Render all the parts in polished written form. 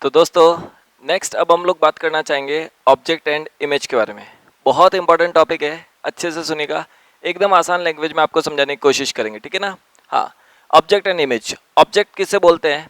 तो दोस्तों नेक्स्ट अब हम लोग बात करना चाहेंगे ऑब्जेक्ट एंड इमेज के बारे में। बहुत इंपॉर्टेंट टॉपिक है, अच्छे से सुनिएगा। एकदम आसान लैंग्वेज में आपको समझाने की कोशिश करेंगे, ठीक है ना। हाँ, ऑब्जेक्ट एंड इमेज। ऑब्जेक्ट किसे बोलते हैं?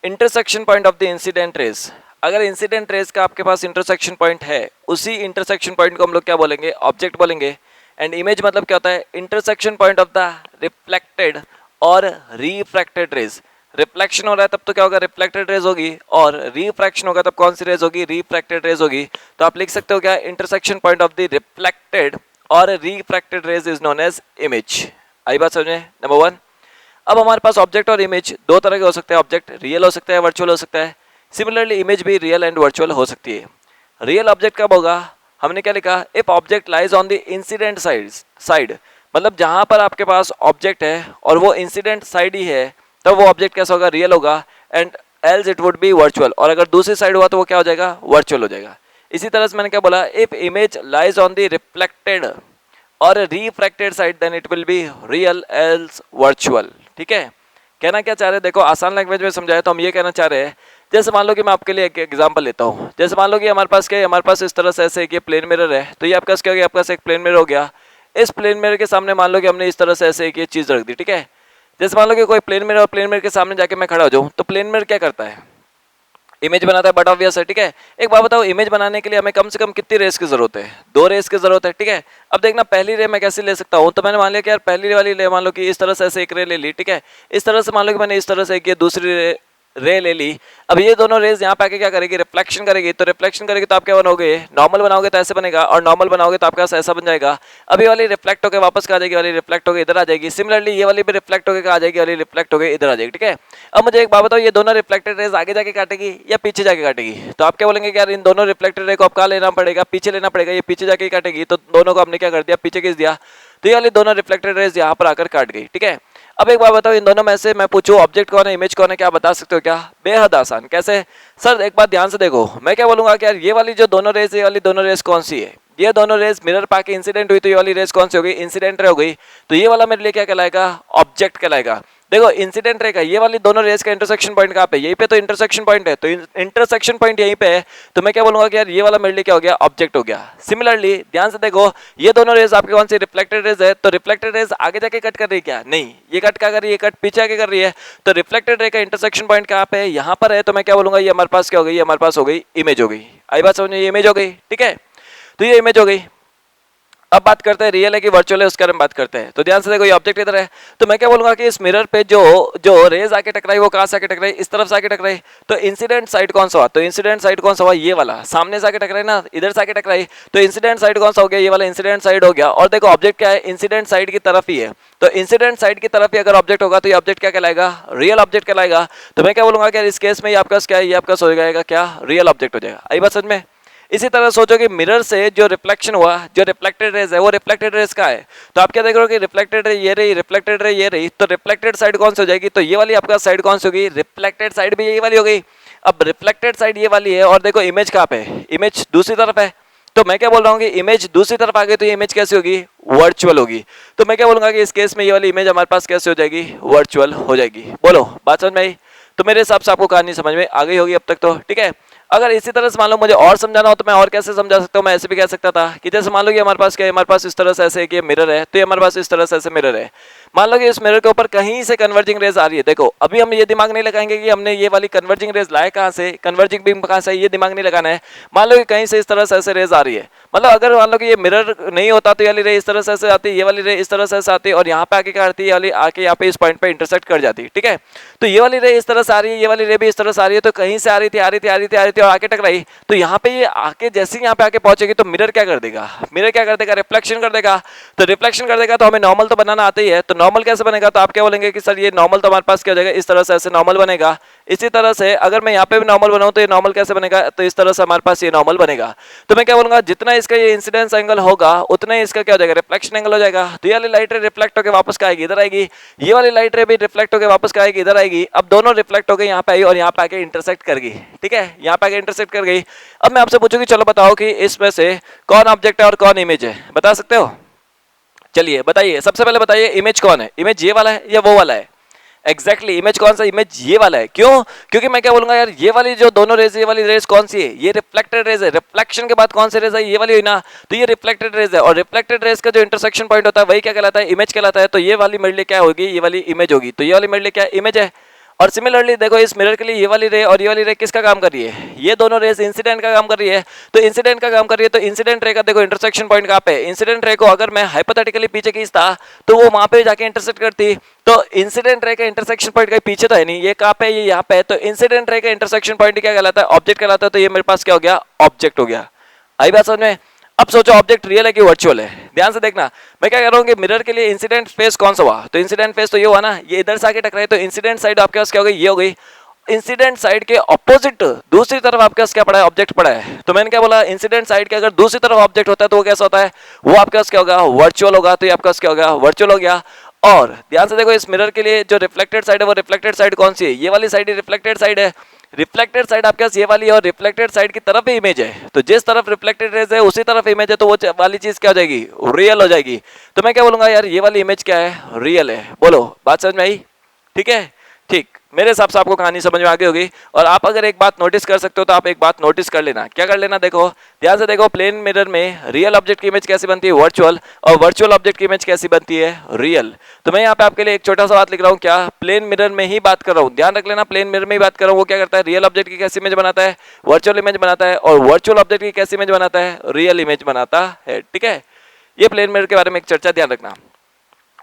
Intersection point of the incident rays. अगर इंसिडेंट रेस का आपके पास इंटरसेक्शन पॉइंट है, उसी इंटरसेक्शन पॉइंट को हम लोग क्या बोलेंगे? ऑब्जेक्ट बोलेंगे। एंड इमेज मतलब क्या होता है? Intersection point of the reflected और रिफ्रैक्टेड रेस। रिफ्लेक्शन हो रहा है तब तो क्या होगा? रिफ्लेक्टेड रेज होगी। और रिफ्रैक्शन होगा तब कौन सी रेज होगी? रिफ्रैक्टेड रेज होगी। तो आप लिख सकते हो क्या? Intersection point of the reflected और refracted rays is known as image. आई बात समझ में? Number one. अब हमारे पास ऑब्जेक्ट और इमेज दो तरह के हो सकते हैं। ऑब्जेक्ट रियल हो सकता है, वर्चुअल हो सकता है। सिमिलरली इमेज भी रियल एंड वर्चुअल हो सकती है। रियल ऑब्जेक्ट कब होगा? हमने क्या लिखा? If object lies on the incident side, मतलब जहां पर आपके पास ऑब्जेक्ट है और वो इंसिडेंट साइड ही है, तब वो ऑब्जेक्ट कैसा होगा? रियल होगा। And else it would be virtual. और अगर दूसरी साइड हुआ तो वो क्या हो जाएगा? वर्चुअल हो जाएगा। इसी तरह से मैंने क्या बोला? If image lies on the reflected और refracted side then it will be real else virtual. ठीक है, कहना क्या चाह रहे हैं? देखो आसान लैंग्वेज में समझाया तो हम ये कहना चाह रहे हैं, जैसे मान लो कि मैं आपके लिए एक एग्जांपल लेता हूँ। जैसे मान लो कि हमारे पास क्या है? हमारे पास इस तरह से ऐसे एक प्लेन मिरर है। तो ये आपका क्या हो गया? आपका एक प्लेन मिरर हो गया। इस प्लेन मिरर के सामने मान लो कि हमने इस तरह से ऐसे एक ये चीज रख दी। ठीक है, जैसे मान लो कि कोई प्लेन मिरर और प्लेन मिरर के सामने जाके मैं खड़ा हो जाऊँ, तो प्लेन मिरर क्या करता है? इमेज बनाता है, बट ऑब्वियस है। ठीक है, एक बात बताओ, इमेज बनाने के लिए हमें कम से कम कितनी रेस की जरूरत है? दो रेस की जरूरत है। ठीक है, अब देखना पहली रे मैं कैसे ले सकता हूँ। तो मैंने मान लिया कि यार पहली वाली रे मान लो कि इस तरह से ऐसे एक रे ले ली। ठीक है, इस तरह से मान लो कि मैंने इस तरह से एक दूसरी रे ले ली। अब ये दोनों रेज यहाँ पे आके क्या करेगी? रिफ्लेक्शन करेगी। तो रिफ्लेक्शन करेगी तो आप क्या बनोगे? नॉर्मल बनाओगे तो ऐसे बनेगा, और नॉर्मल बनाओगे तो आपका ऐसा बन जाएगा। अभी वाली रिफ्लेक्ट होकर वापस कहा जाएगी, वाली रिफ्लेक्ट होकर इधर आ जाएगी। सिमिलरली ये वाली भी रिफ्लेक्ट होकर आ जाएगी, वाली रिफ्लेक्ट होकर इधर आ जाएगी। ठीक है, अब मुझे एक बात बताओ, ये दोनों रिफ्लेक्टेड रेज आगे जाके काटेगी या पीछे जाके काटेगी? तो आप क्या बोलेंगे कि यार इन दोनों रिफ्लेक्टेड रे को अब कहाँ लेना पड़ेगा? पीछे लेना पड़ेगा। ये पीछे जाके काटेगी, तो दोनों को हमने क्या कर दिया? पीछे खींच दिया। तो ये वाली दोनों रिफ्लेक्टेड रेज यहाँ पर आकर काट गई। ठीक है, अब एक बात बताओ, इन दोनों में से मैं पूछूं ऑब्जेक्ट कौन है, इमेज कौन है, क्या बता सकते हो क्या? बेहद आसान। कैसे सर? एक बात ध्यान से देखो, मैं क्या बोलूंगा कि यार ये वाली जो दोनों रेस, ये वाली दोनों रेस कौन सी है? ये दोनों रेस मिरर पाके इंसिडेंट हुई, तो ये वाली रेस कौन सी होगी? इंसिडेंट रे हो गई। तो ये वाला मेरे लिए क्या कहलाएगा? ऑब्जेक्ट कहलाएगा। देखो इंसिडेंट रे का ये वाली दोनों रेस का इंटरसेक्शन पॉइंट कहाँ पे? यहीं पे तो इंटरसेक्शन पॉइंट है। तो इंटरसेक्शन पॉइंट यहीं पे है। तो मैं क्या बोलूंगा कि यार ये वाला मेरे लिए क्या हो गया? ऑब्जेक्ट हो गया। सिमिलरली ध्यान से देखो, ये दोनों रेस आपके कौन सी? रिफ्लेक्टेड रेस है। तो रिफ्लेक्टेड रेस आगे जाके कट कर रही है क्या? नहीं, ये कट क्या कर रही है? कट पीछे आके कर रही है। तो रिफ्लेक्टेड रे का इंटरसेक्शन पॉइंट कहाँ पे है? यहाँ पर है। तो मैं क्या बोलूंगा? ये हमारे पास क्या हो गई? हमारे पास हो गई इमेज हो गई। आई बात समझ में? ये इमेज हो गई। ठीक है, तो ये इमेज हो गई। अब बात करते हैं रियल है कि वर्चुअल है, उसके बारे में बात करते हैं। तो ध्यान से देखो, ये ऑब्जेक्ट इधर है। तो मैं क्या बोलूंगा कि इस मिरर पे जो जो रेज आके टकराई वो कहां से आके टकराई? इस तरफ से आके टकराई। तो इंसिडेंट साइड कौन सा हुआ? तो इंसिडेंट साइड कौन सा हुआ? ये वाला सामने से आके टकराई ना, इधर से आके टकराई। तो इंसिडेंट साइड कौन सा हो गया? ये वाला इंसिडेंट साइड हो गया। और देखो ऑब्जेक्ट क्या है? इंसिडेंट साइड की तरफ ही है। तो इंसिडेंट साइड की तरफ ही अगर ऑब्जेक्ट होगा तो ये ऑब्जेक्ट क्या कहलाएगा? रियल ऑब्जेक्ट कहलाएगा। तो मैं क्या बोलूंगा कि इस केस में ये आपका क्या है? ये आपका हो जाएगा क्या? रियल ऑब्जेक्ट हो जाएगा। आई बात समझ में? इसी तरह सोचो कि मिरर से जो रिफ्लेक्शन हुआ, जो रिफ्लेक्टेड रेज है, वो रिफ्लेक्टेड रेज का है। तो आप क्या देख रहे हो कि रिफ्लेक्टेड रे ये रही, रिफ्लेक्टेड रे ये रही। तो रिफ्लेक्टेड साइड कौन सी हो जाएगी? तो ये वाली आपका साइड कौन सी होगी? रिफ्लेक्टेड साइड भी यही वाली हो गई। अब रिफ्लेक्टेड साइड ये वाली है, और देखो इमेज कहाँ पे? इमेज दूसरी तरफ है। तो मैं क्या बोल रहा हूँ कि इमेज दूसरी तरफ आ गई, तो ये इमेज कैसी होगी? वर्चुअल होगी। तो मैं क्या बोलूंगा कि इस केस में ये वाली इमेज हमारे पास कैसे हो जाएगी? वर्चुअल हो जाएगी। बोलो, बात समझ में आई? तो मेरे हिसाब से आपको कहानी समझ में आ गई होगी अब तक तो। ठीक है, अगर इसी तरह से मान लो मुझे और समझाना हो तो मैं और कैसे समझा सकता हूँ? मैं ऐसे भी कह सकता था कि जैसे मान लो कि हमारे पास क्या है? हमारे पास इस तरह से ऐसे ये मिरर है। तो ये हमारे पास इस तरह से ऐसे मिरर है। मान लो कि इस मिरर के ऊपर कहीं से कन्वर्जिंग रेज आ रही है। देखो अभी हम ये दिमाग नहीं लगाएंगे कि हमने ये वाली कन्वर्जिंग रेज लाए कहाँ से, कन्वर्जिंग बीम कहाँ से, ये दिमाग नहीं लगाना है। मान लो कि कहीं से इस तरह से ऐसे रेज आ रही है। मतलब अगर मान लो कि ये मिरर नहीं होता तो ये वाली रे इस तरह से ऐसे आती, ये वाली रे इस तरह से ऐसे आती, और यहाँ पे आके क्या करती है? ये वाली आके यहाँ पे इस पॉइंट पे इंटरसेक्ट कर जाती है। ठीक है, तो ये वाली रे इस तरह से आ रही है, ये वाली रे भी इस तरह से आ रही है। तो कहीं से आ रही थी, आ रही थी, आ रही थी, आ रही थी, और आके टकराई। तो यहाँ पे ये आके जैसे ही यहाँ पे आके पहुंचेगी तो मिरर क्या कर देगा? मिरर क्या कर देगा? रिफ्लेक्शन कर देगा। तो रिफ्लेक्शन कर देगा तो हमें नॉर्मल तो बनाना आता ही है। तो नॉर्मल कैसे बनेगा? तो आप क्या बोलेंगे कि सर ये नॉर्मल तो हमारे पास क्या हो जाएगा? इस तरह से ऐसे नॉर्मल बनेगा। इसी तरह से अगर मैं यहाँ पे भी नॉर्मल बनाऊं तो ये नॉर्मल कैसे बनेगा? तो इस तरह से हमारे पास ये नॉर्मल बनेगा। तो मैं क्या बोलूंगा, जितना इसका ये इंसिडेंस एंगल होगा उतना ही इसका क्या हो जाएगा? रिफ्लेक्शन एंगल हो जाएगा। तो ये वाली लाइट रे रिफ्लेक्ट होकर वापस क्या आएगी? इधर आएगी। ये वाली लाइट रे भी रिफ्लेक्ट होकर वापस क्या आएगी? इधर आएगी। अब दोनों रिफ्लेक्ट होकर यहाँ पे आई और यहाँ पे आके इंटरसेक्ट कर गई। ठीक है, यहाँ पे आके इंटरसेक्ट कर गई। अब मैं आपसे पूछूंगी, चलो बताओ कि इसमें से कौन ऑब्जेक्ट है और कौन इमेज है? बता सकते हो? चलिए बताइए, सबसे पहले बताइए इमेज कौन है? इमेज ये वाला है या वो वाला है? एग्जैक्टली इमेज कौन सा, इमेज ये वाला है। क्यों? क्योंकि मैं क्या बोलूंगा यार, ये वाली जो दोनों रेज, ये वाली रेज कौन सी है, ये रिफ्लेक्टेड रेज है। रिफ्लेक्शन के बाद कौन सी रेज है, ये वाली हुई ना, तो ये रिफ्लेक्टेड रेज है। और रिफ्लेक्टेड रेज का जो इंटरसेक्शन पॉइंट होता है वही क्या कहलाता है, इमेज कहलाता है। तो ये वाली मेरे लिए क्या होगी, ये वाली इमेज होगी। तो ये वाली मेरे लिए क्या इमेज है। और सिमिलरली देखो इस मिरर के लिए ये वाली रे और ये वाली रे किसका काम कर रही है, ये दोनों रेस इंसिडेंट का काम कर रही है। तो इंसिडेंट का काम कर रही है, तो इंसिडेंट रे का देखो इंटरसेक्शन पॉइंट कहाँ पे है। इंसिडेंट रे को अगर मैं हाइपोथेटिकली पीछे खींचता तो वो वहां पे जाके इंटरसेक्ट करती। तो इंसिडेंट रे का इंटरसेक्शन पॉइंट कहीं पीछे तो है नहीं, ये कहाँ पे है, ये यहाँ पे है। तो इंसिडेंट रे का इंटरसेक्शन पॉइंट क्या कहलाता है, ऑब्जेक्ट कहलाता है। तो ये मेरे पास क्या हो गया, ऑब्जेक्ट हो गया। आई बात समझ में। अब सोचो ऑब्जेक्ट रियल है कि वर्चुअल है, ध्यान से देखना। मैं क्या कह रहा हूँ कि मिरर के लिए इंसिडेंट फेस कौन सा हुआ, तो इंसिडेंट फेस तो ये हुआ ना, ये इधर से आके टकराए, तो इंसिडेंट साइड आपके पास क्या हो गई, ये हो गई। इंसिडेंट साइड के ऑपोजिट दूसरी तरफ आपके पास क्या पड़ा है, ऑब्जेक्ट पड़ा है। तो मैंने क्या बोला, इंसिडेंट साइड के अगर दूसरी तरफ ऑब्जेक्ट होता है तो वो कैसा होता है, वो आपके पास क्या होगा, वर्चुअल होगा। तो ये आपके पास क्या होगा, वर्चुअल हो गया। और ध्यान से देखो इस मिरर के लिए जो रिफ्लेक्टेड साइड है, वो रिफ्लेक्टेड साइड कौन सी है, ये वाली साइड ही रिफ्लेक्टेड साइड है। रिफ्लेक्टेड साइड आपके पास ये वाली है, और रिफ्लेक्टेड साइड की तरफ ही इमेज है। तो जिस तरफ रिफ्लेक्टेड रेज है उसी तरफ इमेज है, तो वो वाली चीज क्या हो जाएगी, रियल हो जाएगी। तो मैं क्या बोलूंगा यार, ये वाली इमेज क्या है, रियल है। बोलो बात समझ में आई, ठीक है। ठीक, मेरे हिसाब से आपको कहानी समझ में आ गई होगी। और आप अगर एक बात नोटिस कर सकते हो तो आप एक बात नोटिस कर लेना। क्या कर लेना, देखो ध्यान से देखो, प्लेन मिरर में रियल ऑब्जेक्ट की इमेज कैसी बनती है, वर्चुअल। और वर्चुअल ऑब्जेक्ट की इमेज कैसी बनती है, रियल। तो मैं यहाँ पे आपके लिए एक छोटा सा बात लिख रहा हूँ, क्या प्लेन मिरर में ही बात कर रहा हूँ, ध्यान रख लेना। प्लेन मिरर में ही बात कर रहा हूँ, वो क्या करता है, रियल ऑब्जेक्ट की कैसी इमेज बनाता है, वर्चुअल इमेज बनाता है। और वर्चुअल ऑब्जेक्ट की कैसी इमेज बनाता है, रियल इमेज बनाता है। ठीक है, ये प्लेन मिरर के बारे में एक चर्चा, ध्यान रखना।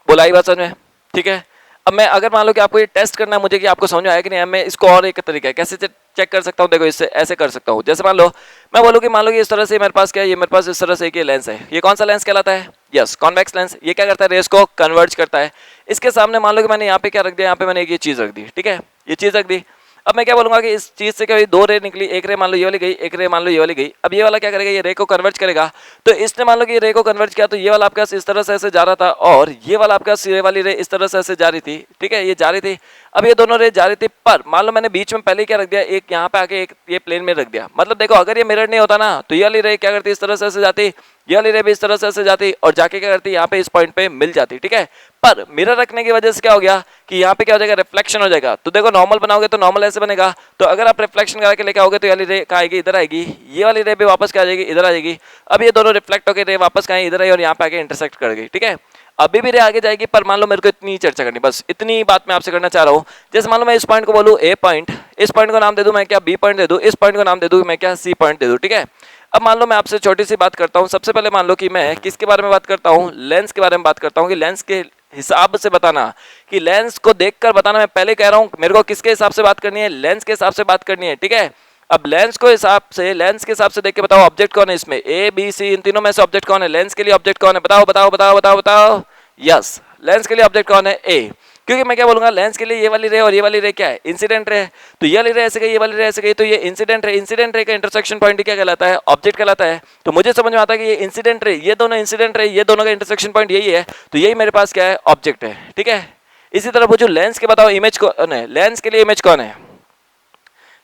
बोला ही बात समझ में, ठीक है। अब मैं अगर मान लो कि आपको ये टेस्ट करना है मुझे कि आपको समझ में आया कि नहीं, मैं इसको और एक तरीका है कैसे चेक कर सकता हूँ। देखो इससे ऐसे कर सकता हूँ, जैसे मान लो मैं बोलूँ कि मान लो कि इस तरह से मेरे पास क्या है, ये मेरे पास इस तरह से एक लेंस है। ये कौन सा लेंस कहलाता है, यस कॉन्वेक्स लेंस। ये क्या करता है, रेस को कन्वर्ज करता है। इसके सामने मान लो कि मैंने यहाँ पे क्या रख दिया, यहाँ पे मैंने एक ये चीज रख दी, ठीक है, ये चीज रख दी। अब मैं क्या बोलूंगा कि इस चीज से क्या हुई, दो रे निकली, एक रे मान लो ये वाली गई, एक रे मान लो ये वाली गई। अब ये वाला क्या करेगा, ये रे को कन्वर्ज करेगा। तो इसने मान लो कि ये रे को कन्वर्ज किया, तो ये वाला आपके पास इस तरह से ऐसे जा रहा था, और ये वाला आपके पास ये वाली रे इस तरह से ऐसे जा रही थी, ठीक है, ये जा रही थी। अब ये दोनों रे जा रही थी, पर मान लो मैंने बीच में पहले क्या रख दिया, एक यहाँ पे आके एक ये प्लेन में रख दिया। मतलब देखो अगर ये मिरर नहीं होता ना, तो ये वाली रे क्या करती, इस तरह से ऐसे जाती, ये वाली रे भी इस तरह से ऐसे जाती, और जाके क्या करती, यहाँ पे इस पॉइंट पे मिल जाती, ठीक है। पर मिरर रखने की वजह से क्या हो गया कि यहाँ पे क्या हो जाएगा, रिफ्लेक्शन हो जाएगा। तो देखो नॉर्मल बनाओगे तो नॉर्मल ऐसे बनेगा, तो अगर आप रिफ्लेक्शन करा के लेके आओगे तो ये वाली रे कहाँ आएगी, इधर आएगी। ये वाली रे भी वापस क्या आ जाएगी, इधर आ जाएगी। अब ये दोनों रिफ्लेक्ट होकर रे वापस कहाँ इधर आई, और यहाँ पे आके इंटरसेक्ट कर गई, ठीक है। अभी भी रे आगे जाएगी, पर मान लो मेरे को इतनी चर्चा करनी, बस इतनी बात मैं आपसे करना चाह रहा हूँ। जैसे मान लो मैं इस पॉइंट को बोलूँ ए पॉइंट, इस पॉइंट को नाम दे दूं मैं क्या, बी पॉइंट दे दूं, इस पॉइंट को नाम दे दूं मैं क्या, सी पॉइंट दे दूं, ठीक है। अब मान लो मैं आपसे छोटी सी बात करता हूँ। सबसे पहले मान लो कि मैं किसके बारे में बात करता हूँ, लेंस के बारे में बात करता हूँ। कि लेंस के हिसाब से बताना, कि लेंस को देखकर बताना। मैं पहले कह रहा हूँ मेरे को किसके हिसाब से बात करनी है, लेंस के हिसाब से बात करनी है, ठीक है। अब लेंस को हिसाब से, लेंस के हिसाब से देख के बताओ ऑब्जेक्ट कौन है इसमें, ए बी सी, इन तीनों में से ऑब्जेक्ट कौन है, लेंस के लिए ऑब्जेक्ट कौन है, बताओ बताओ बताओ बताओ बताओ। यस, लेंस के लिए ऑब्जेक्ट कौन है, ए। क्योंकि मैं क्या बोलूंगा, लेंस के लिए ये वाली रे और ये वाली रे क्या है, इंसिडेंट रे। तो ये वाली रे ऐसे गई, ये वाली रे ऐसे गई, तो ये इंसिडेंट रे। इंसिडेंट रे का इंटरसेक्शन पॉइंट क्या कहलाता है, ऑब्जेक्ट कहलाता है। तो मुझे समझ में आता है कि ये इंसिडेंट रे, ये दोनों इंसिडेंट रे, ये दोनों का इंटरसेक्शन पॉइंट यही है। तो यही मेरे पास क्या है, ऑब्जेक्ट है, ठीक है। इसी तरह पूछो लेंस के बताओ इमेज कौन है, लेंस के लिए इमेज कौन है।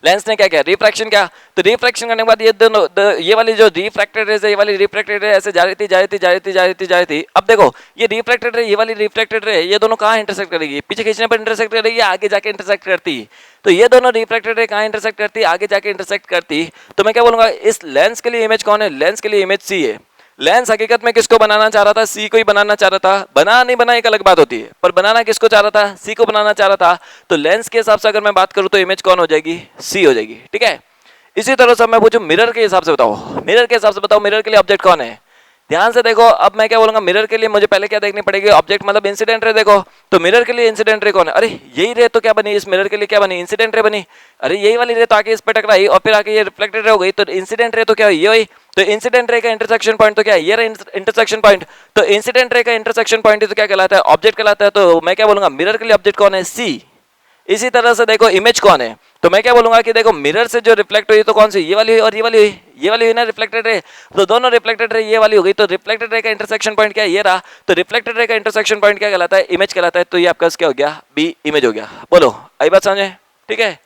लेंस ने क्या किया, रिफ्रैक्शन किया। तो रिफ्रैक्शन करने के बाद ये दोनों, ये वाली जो रिफ्रैक्टेड रेज है, ये वाली रिफ्रैक्टेड रे ऐसे जा रही थी, जा रही थी, जा रही थी, जा रही थी, जा रही थी। अब देखो ये रिफ्रैक्टेड रे, ये वाली रिफ्रैक्टेड रे, ये दोनों कहाँ इंटरसेक्ट करेगी, पीछे खींचने पर इंटरसेक्ट करेगी, आगे जाके इंटरसेक्ट करती। तो ये दोनों रिफ्रैक्टेड रे कहाँ इंटरसेक्ट करती, आगे जाके इंटरसेक्ट करती। तो मैं क्या बोलूंगा, इस लेंस के लिए इमेज कौन है, लेंस के लिए इमेज सी है। लेंस हकीकत में किसको बनाना चाह रहा था, सी को ही बनाना चाह रहा था। बना नहीं बना एक अलग बात होती है, पर बनाना किसको चाह रहा था, सी को बनाना चाह रहा था। तो लेंस के हिसाब से अगर मैं बात करूं तो इमेज कौन हो जाएगी, सी हो जाएगी, ठीक है। इसी तरह से मैं पूछूं मिरर के हिसाब से बताओ, मिरर के हिसाब से बताओ, मिरर के लिए ऑब्जेक्ट कौन है। ध्यान से देखो, अब मैं क्या बोलूंगा, मिरर के लिए मुझे पहले क्या देखनी पड़ेगी, ऑब्जेक्ट मतलब इंसिडेंट रे। देखो तो मिरर के लिए इंसिडेंट रे कौन है, अरे यही रे तो क्या बनी, इस मिरर के लिए क्या बनी, इंसिडेंट रे बनी। अरे यही वाली रे तो आके इस पे टकराई और फिर आके ये रिफ्लेक्टेड रे हो गई। तो इंसिडेंट रे तो क्या हुई, ये हुई। तो इंसिडेंट रे का इंटरसेक्शन पॉइंट तो क्या है, ये इंटरसेक्शन पॉइंट। तो इंसिडेंट रे का इंटरसेक्शन पॉइंट तो क्या कहलाता है, ऑब्जेक्ट कहलाता है। तो मैं क्या बोलूंगा, मिरर के लिए ऑब्जेक्ट कौन है, सी। इसी तरह से देखो इमेज कौन है, तो मैं क्या बोलूंगा कि देखो मिरर से जो रिफ्लेक्ट हुई तो कौन सी, ये वाली हुई और ये वाली हुई, ये वाली हुई ना रिफ्लेक्टेड रे। तो दोनों रिफ्लेक्टेड रे ये वाली हो गई। तो रिफ्लेक्टेड रे का इंटरसेक्शन पॉइंट क्या है, ये रहा। तो रिफ्लेक्टेड रे का इंटरसेक्शन पॉइंट क्या कहलाता है, इमेज कहलाता है। तो ये आपका क्या हो गया, बी इमेज हो गया। बोलो आई बात समझे, ठीक है।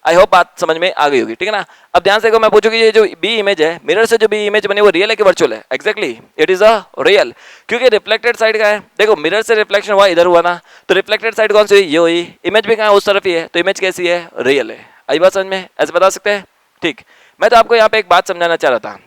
आई होप बात समझ में आ गई होगी, ठीक है ना। अब ध्यान से देखो, मैं पूछूंगी ये जो बी इमेज है, मिरर से जो बी इमेज बनी वो रियल है कि वर्चुअल है? Exactly it is a real, क्योंकि रिफ्लेक्टेड साइड का है। देखो मिरर से रिफ्लेक्शन हुआ, इधर हुआ ना, तो रिफ्लेक्टेड साइड कौन सी हुई? ये हुई। इमेज भी कहाँ उस तरफ ही है, तो इमेज कैसी है? रियल है। आई बात समझ में? ऐसे बता सकते हैं, ठीक। मैं तो आपको यहाँ पे एक बात समझाना चाह रहा था।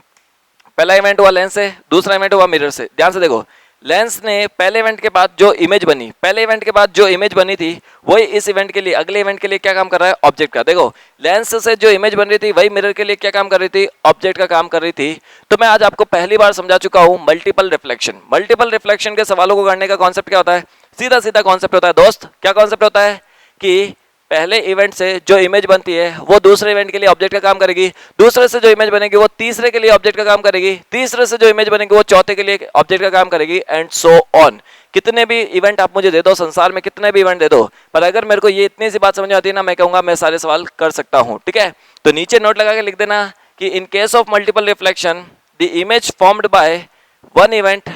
पहला इवेंट हुआ लेंस से, दूसरा इवेंट हुआ मिरर से। ध्यान से देखो, लेंस ने पहले इवेंट के बाद जो इमेज बनी, पहले इवेंट के बाद जो इमेज बनी थी वही इस इवेंट के लिए, अगले इवेंट के लिए क्या काम कर रहा है? ऑब्जेक्ट का। देखो लेंस से जो इमेज बन रही थी वही मिरर के लिए क्या काम कर रही थी? ऑब्जेक्ट का काम कर रही थी। तो मैं आज आपको पहली बार समझा चुका हूं मल्टीपल रिफ्लेक्शन। मल्टीपल रिफ्लेक्शन के सवालों को करने का कॉन्सेप्ट क्या होता है? सीधा सीधा कॉन्सेप्ट होता है दोस्त। क्या कॉन्सेप्ट होता है? कि पहले इवेंट से जो इमेज बनती है वो दूसरे इवेंट के लिए ऑब्जेक्ट का काम करेगी, दूसरे से जो इमेज बनेगी वो तीसरे के लिए ऑब्जेक्ट का काम करेगी, तीसरे से जो इमेज बनेगी वो चौथे के लिए ऑब्जेक्ट का काम करेगी, एंड सो ऑन। कितने भी इवेंट आप मुझे दे दो, संसार में कितने भी इवेंट दे दो, पर अगर मेरे को ये इतनी सी बात समझ में आती है ना, मैं कहूंगा मैं सारे सवाल कर सकता हूं, ठीक है। तो नीचे नोट लगा के लिख देना कि in case of multiple reflection the image formed by one event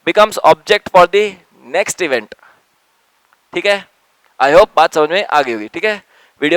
becomes object for the next event, ठीक है। आई होप बात समझ में आ गई होगी, ठीक है।